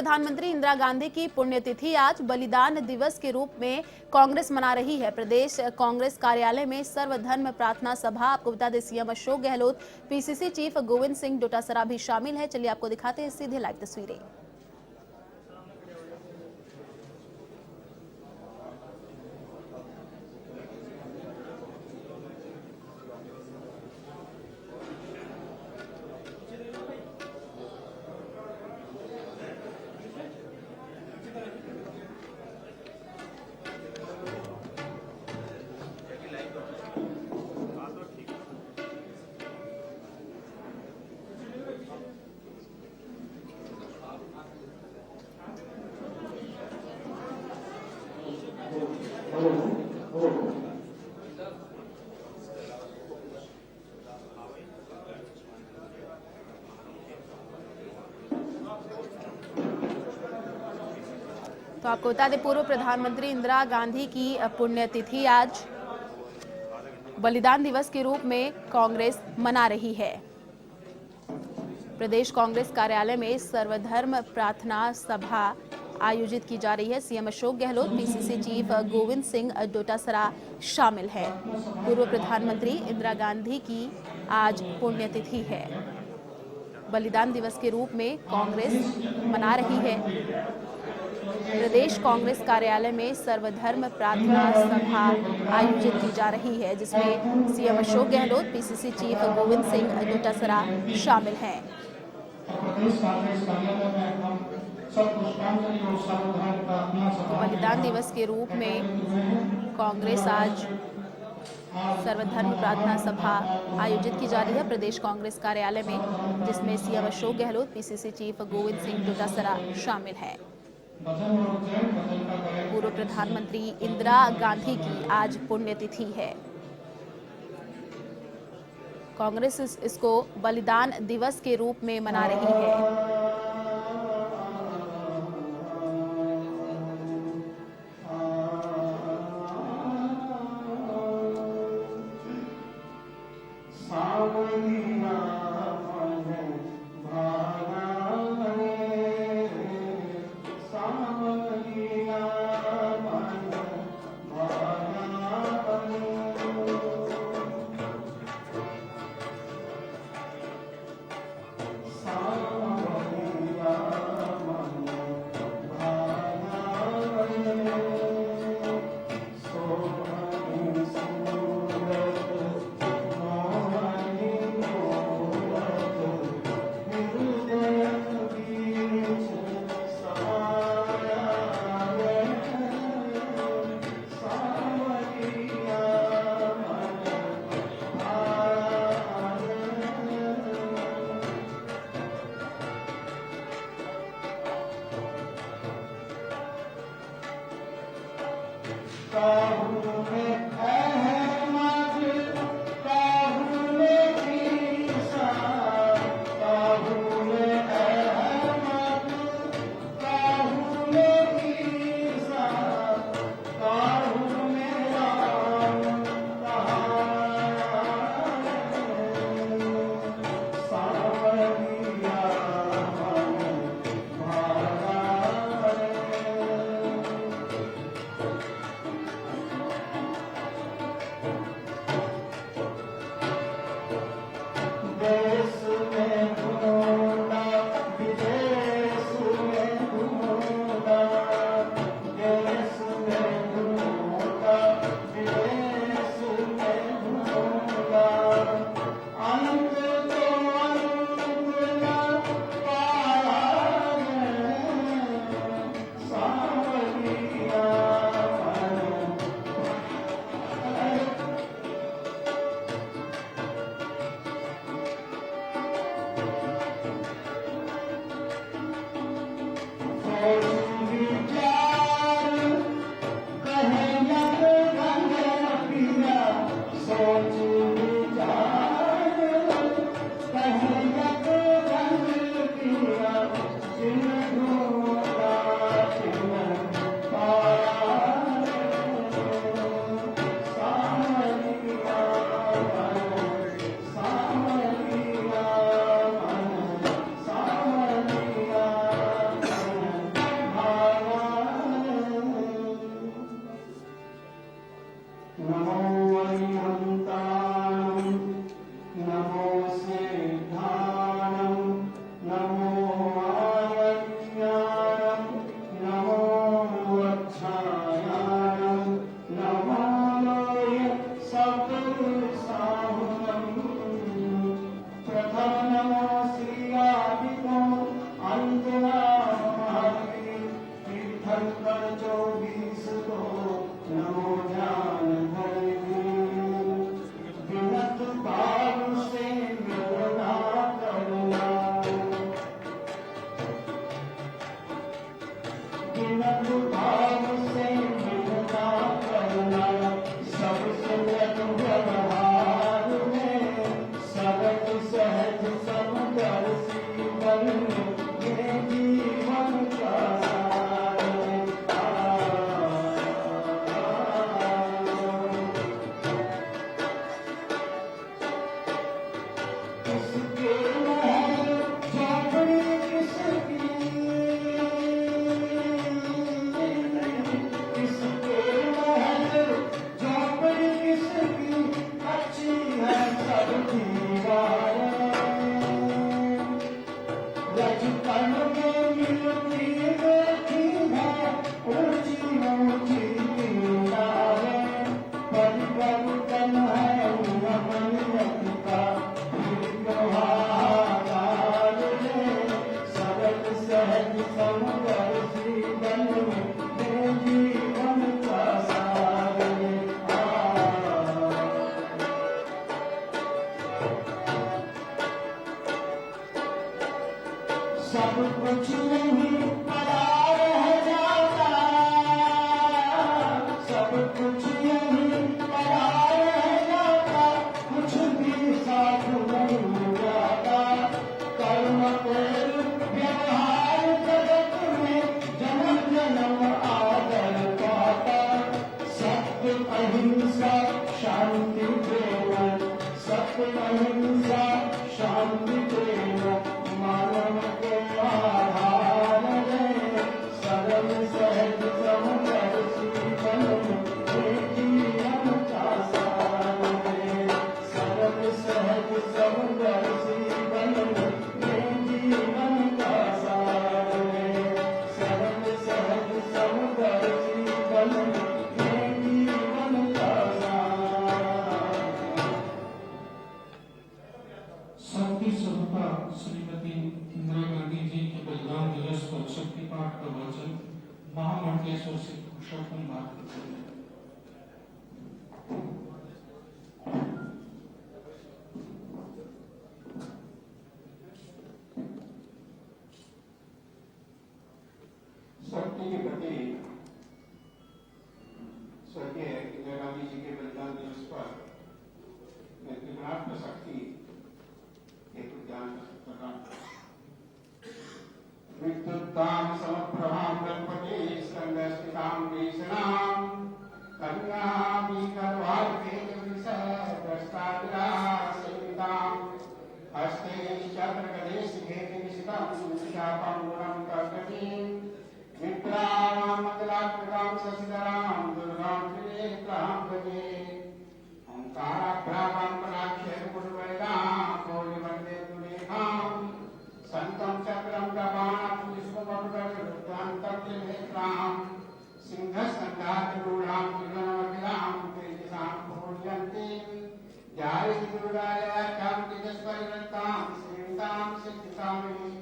प्रधानमंत्री इंदिरा गांधी की पुण्यतिथि आज बलिदान दिवस के रूप में कांग्रेस मना रही है। प्रदेश कांग्रेस कार्यालय में सर्वधर्म प्रार्थना सभा। आपको बता दें, CM Ashok Gehlot, PCC chief Govind Singh Dotasra भी शामिल है। चलिए आपको दिखाते हैं सीधे लाइव तस्वीरें। तो आपको बता दें, पूर्व प्रधानमंत्री इंदिरा गांधी की पुण्यतिथि आज बलिदान दिवस के रूप में कांग्रेस मना रही है। प्रदेश कांग्रेस कार्यालय में सर्वधर्म प्रार्थना सभा आयोजित की जा रही है। CM Ashok Gehlot, PCC chief Govind Singh Dotasra शामिल है। पूर्व प्रधानमंत्री इंदिरा गांधी की आज पुण्यतिथि है। बलिदान दिवस के रूप में कांग्रेस मना रही है। प्रदेश कांग्रेस कार्यालय में सर्वधर्म प्रार्थना सभा आयोजित की जा रही है, जिसमें CM Ashok Gehlot, PCC chief Govind Singh Dotasra शामिल हैं। तो बलिदान दिवस के रूप में कांग्रेस आज सर्वधर्म प्रार्थना सभा आयोजित की जा रही है प्रदेश कांग्रेस कार्यालय में, जिसमें CM Ashok Gehlot, PCC chief Govind Singh Dotasra शामिल है। पूर्व प्रधानमंत्री इंदिरा गांधी की आज पुण्यतिथि है। कांग्रेस इसको बलिदान दिवस के रूप में मना रही है। सब कुछ नहीं पड़ा रह जाता, सब कुछ नहीं पड़ा रह जाता, कुछ भी साथ नहीं जाता। कर्म के व्यवहार जगत में जन्म जन्म आदर पाता। सत्य अहिंसा शांति प्रेम, सत्य अहिंसा शांति प्रेम, मानव के आधार है। सरल सहज समदर शीतल जीवन का सार है। सरल सहज समदर शीतल जीवन का सार है। सरल सहज समदर शीतल जीवन का सार। शांति स्वरूपा श्रीमती इंदिरा गांधी जी के बलिदान दिवस पर शक्ति पाठ का वचन महामंडलेश्वर से पुरुषोत्तम बात करते हैं। शक्ति के प्रति स्वर्गीय इंदिरा गांधी जी के बलिदान दिवस पर त्रिगुणात्मक शक्ति हेतु ज्ञान प्रदान विद्युत्तां समप्रभां गणपति स्कंदस्थितां देशनां कन्यां गर्भार्थे विषयग्रस्ताविलासितां हस्ते चक्रगदेशिखे निशितं शापं गुणं कर्तकीं विप्राणां मंगलात्मकां शशिधरां दुर्गां त्रिनेत्रां भजे। ओंकाराभ्यां पराक्षर गुरुवैदां कोविवन्दे दुरेखां संतं चक्रं प्रमाणं विश्वमरुदरुद्धान्तं त्रिनेत्रां सिंहस्कन्धारूढां त्रिगुणमखिलां तेजसां पूजयन्तीं जायि दुर्गायाख्यां तेजस्परिवृत्तां श्रीतां सिद्धिकामिनीं।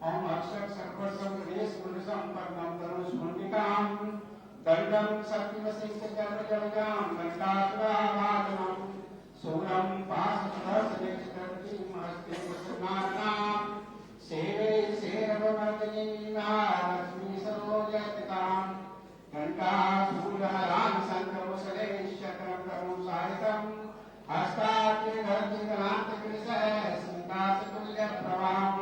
ओम अक्षर सर्वसं गणेश पुरुषं पद्मं धनुष्मण्डिकां दण्डं शक्तिवसिष्ठचर्मजलजां घण्टासुरावादनं शूलं पाशसहस्रनेत्रदीं हस्ते वसुनानां सेवे सेरवमर्दिनीं महालक्ष्मी सरोजस्थितां घण्टाशूलहरां शङ्खमुसले चक्रं करुं सारितं हस्ताग्निर्घटितनान्तकृशः सीतासतुल्यप्रभां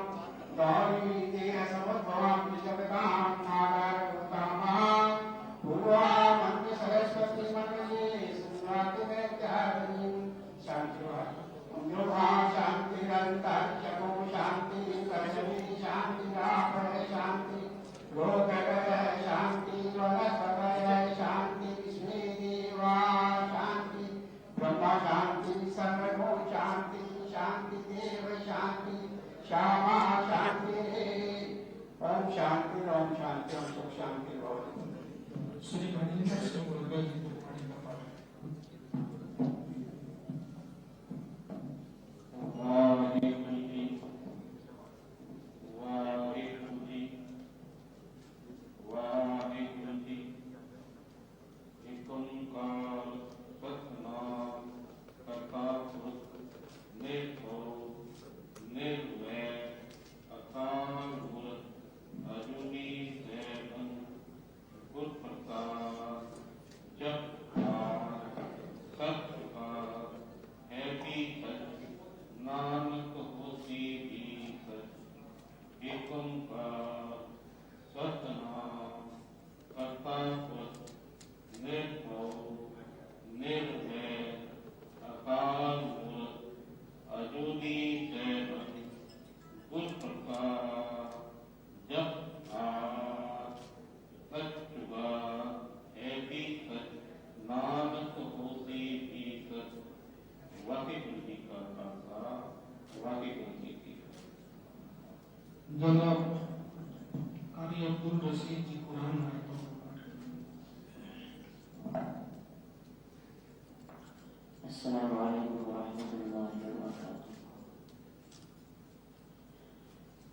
गौरी देहसमुद्भवां विशपदां नागारभूतां पूर्वामन्त्र सरस्वती मन्ये सुरातिदैत्यारिणीं शान्तिर्वा शान्तिरन्तरिक्षको शान्ति कर्षणी शान्तिरापय शान्ति लोकगय शान्ति वनस्पतय शान्ति विश्वेदेवा शान्ति ब्रह्म शान्ति सर्वगो शान्ति शान्ति देव शान्ति श्यामा शान्ति। ओम शांति ओम शांति ओम सुख शांति भवतु। श्री गणेश जी को पानी का पाठ। वाहेगुरु जी वाहेगुरु जी वाहेगुरु जी। एक ओंकार सतनाम करता पुरुष निर्भव निर्वैर अकाल मूर्त अजूनी सैभं कारी अब्दुल रशीद जी कुरान आयतों को पाठ करें। अस्सलामु अलैकुम व रहमतुल्लाहि व बरकातुहू।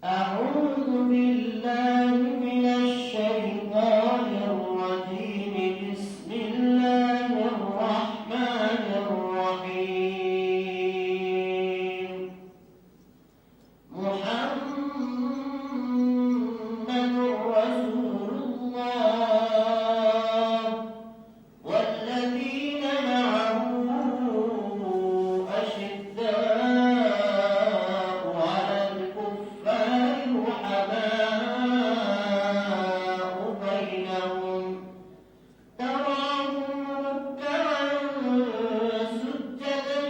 अऊज़ु बिल्लाहि मिनश शैतानिर रजीम। बिस्मिल्लाहिर रहमानिर रहीम। मुहम्मदुर रसूलुल्लाह वल्लज़ीना मअहू अशिद्दाउ अलल कुफ्फारि रुहमाउ बैनहुम तराहुम रुक्कअन सुज्जदन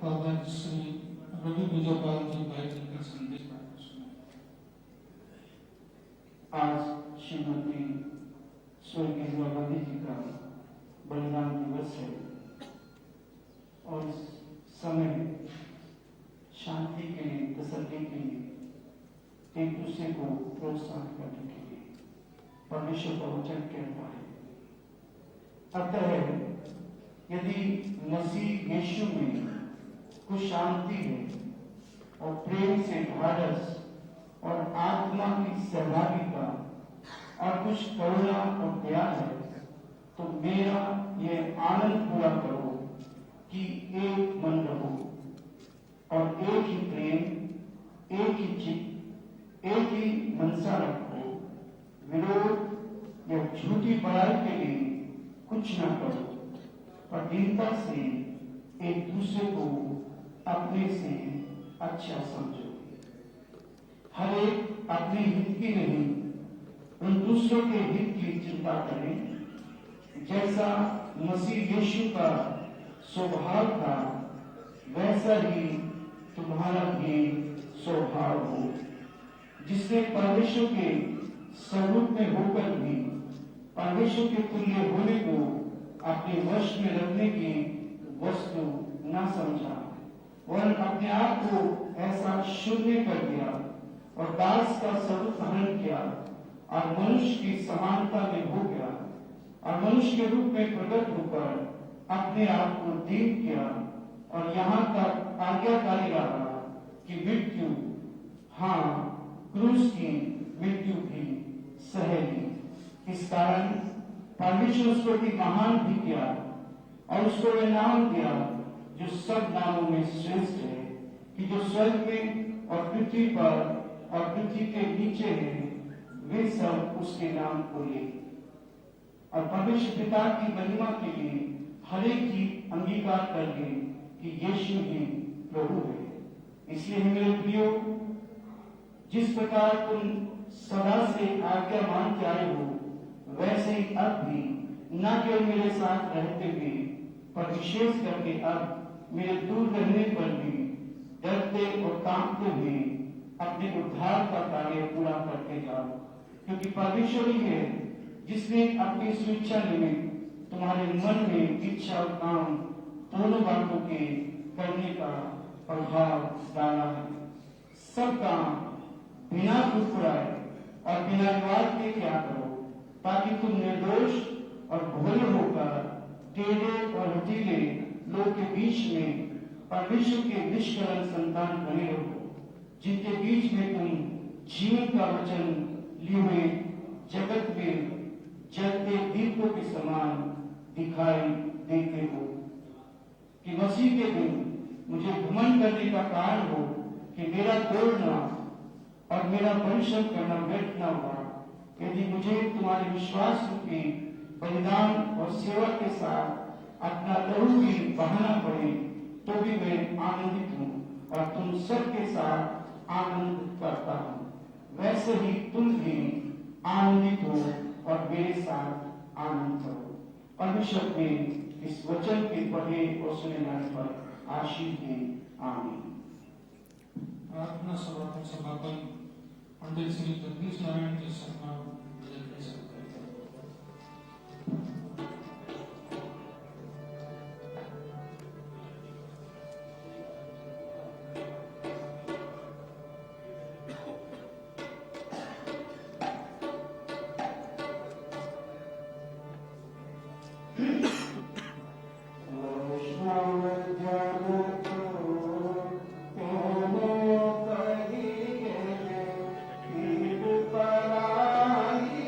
फादर श्री रवि विजयपाल जी भाई जी का संदेश पाठ सुनाए। आज श्रीमती स्वर्गीय इंदिरा गांधी जी का बलिदान दिवस है और इस समय शांति के लिए, तसल्ली के लिए, एक दूसरे को प्रोत्साहन करने के लिए परमेश्वर का वचन कहता है। अतः यदि मसीह यीशु में कुछ शांति है और प्रेम से ढाढ़स और आत्मा की सहभागिता और कुछ करुणा और दया है, तो मेरा ये आनंद पूरा करो कि एक मन रहो और एक ही प्रेम, एक ही चित्त, एक ही मनसा रखो। विरोध या झूठी बड़ाई के लिए कुछ न करो, पर दीनता से एक दूसरे को अपने से अच्छा समझो। हर एक अपने हित की नहीं, उन दूसरों के हित की चिंता करें। जैसा मसीह यीशु का स्वभाव था, वैसा ही तुम्हारा भी स्वभाव हो, जिसने परमेश्वर के स्वरूप में होकर भी परमेश्वर के तुल्य होने को अपने वश में रखने की वस्तु न समझा और अपने आप को ऐसा शून्य कर दिया और दास का स्वरूप धारण किया और मनुष्य की समानता में हो गया और मनुष्य के रूप में प्रकट होकर अपने आप को दीन किया और यहाँ तक आज्ञाकारी रहा कि मृत्यु, हाँ क्रूस की मृत्यु भी सह ली। इस कारण परमेश्वर उसको भी महान भी किया और उसको वे नाम दिया जो सब नामों में श्रेष्ठ है, कि जो स्वर्ग में और पृथ्वी पर और पृथ्वी के नीचे है, वे सब उसके नाम को ले। और परमेश्वर पिता की महिमा के लिए हर एक की अंगीकार कर ले कि यीशु ही प्रभु है। इसलिए मेरे प्रियो, जिस प्रकार तुम सदा से आज्ञा मानते आए हो, वैसे ही अब भी न केवल मेरे साथ रहते हुए, पर विशेष करके अब मेरे दूर रहने पर भी डरते और कांपते हुए अपने उद्धार का कार्य पूरा करते जाओ, क्योंकि परमेश्वर ही है जिसने अपनी स्वेच्छा निमित्त तुम्हारे मन में इच्छा और काम दोनों बातों के करने का प्रभाव डाला है। सब काम बिना फुसफुसाए और बिना विवाद के क्या करो, ताकि तुम निर्दोष और भोले होकर टेढ़े और हठीले लोग के बीच में परमेश्वर के निष्कलंक संतान बने रहो, जिनके बीच में तुम जीवन का वचन लिए हुए जगत में जलते दीपों के समान दिखाई देते हो, कि मसीह के दिन मुझे घमंड करने का कारण हो कि मेरा दौड़ना और मेरा परिश्रम करना व्यर्थ न हुआ। यदि मुझे तुम्हारे विश्वास रूपी बलिदान और सेवा के साथ अपना लहू भी बहाना पड़े, तो भी मैं आनंदित हूँ और तुम सबके साथ आनंद करता हूँ। वैसे ही तुम भी आनंदित हो और मेरे साथ आनंद करो। परमेश्वर के इस वचन के पढ़े और सुने जाने पर आशीष दे। आमीन। प्रार्थना सभा का समापन पंडित श्री जगदीश नारायण जी शर्मा भजन के साथ करते हैं। पराई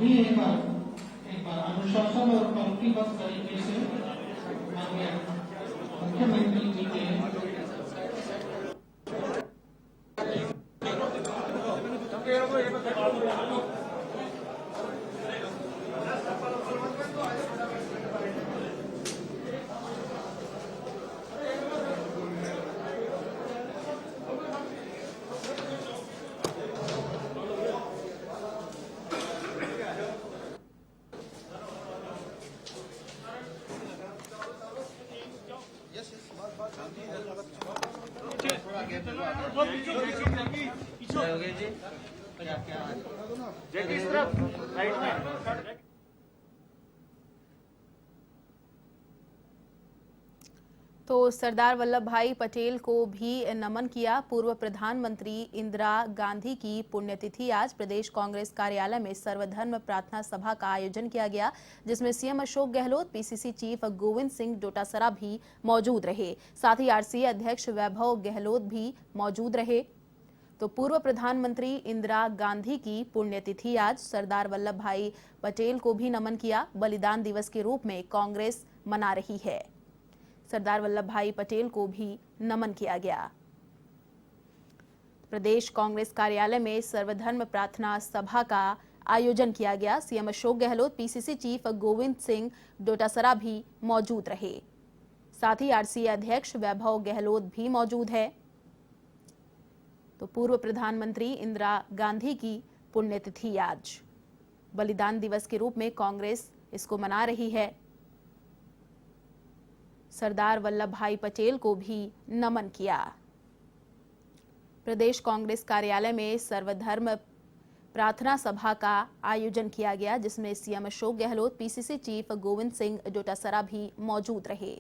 सभी एक बार अनुशासन और पंक्तिबद्ध तरीके से माननीय मुख्यमंत्री जी के तो सरदार वल्लभ भाई पटेल को भी नमन किया। पूर्व प्रधानमंत्री इंदिरा गांधी की पुण्यतिथि आज प्रदेश कांग्रेस कार्यालय में सर्वधर्म प्रार्थना सभा का आयोजन किया गया, जिसमें CM Ashok Gehlot, PCC chief Govind Singh Dotasra भी मौजूद रहे। साथ ही आरसीए अध्यक्ष वैभव गहलोत भी मौजूद रहे। तो पूर्व प्रधानमंत्री इंदिरा गांधी की पुण्यतिथि आज सरदार वल्लभ भाई पटेल को भी नमन किया। बलिदान दिवस के रूप में कांग्रेस मना रही है। सरदार वल्लभ भाई पटेल को भी नमन किया गया। प्रदेश कांग्रेस कार्यालय में सर्वधर्म प्रार्थना सभा का आयोजन किया गया। CM Ashok Gehlot, PCC chief Govind Singh Dotasra भी मौजूद रहे। साथ ही आरसीए अध्यक्ष वैभव गहलोत भी मौजूद है। तो पूर्व प्रधानमंत्री इंदिरा गांधी की पुण्यतिथि आज बलिदान दिवस के रूप में कांग्रेस इसको मना रही है। सरदार वल्लभ भाई पटेल को भी नमन किया। प्रदेश कांग्रेस कार्यालय में सर्वधर्म प्रार्थना सभा का आयोजन किया गया, जिसमें CM Ashok Gehlot, PCC chief Govind Singh Dotasra भी मौजूद रहे।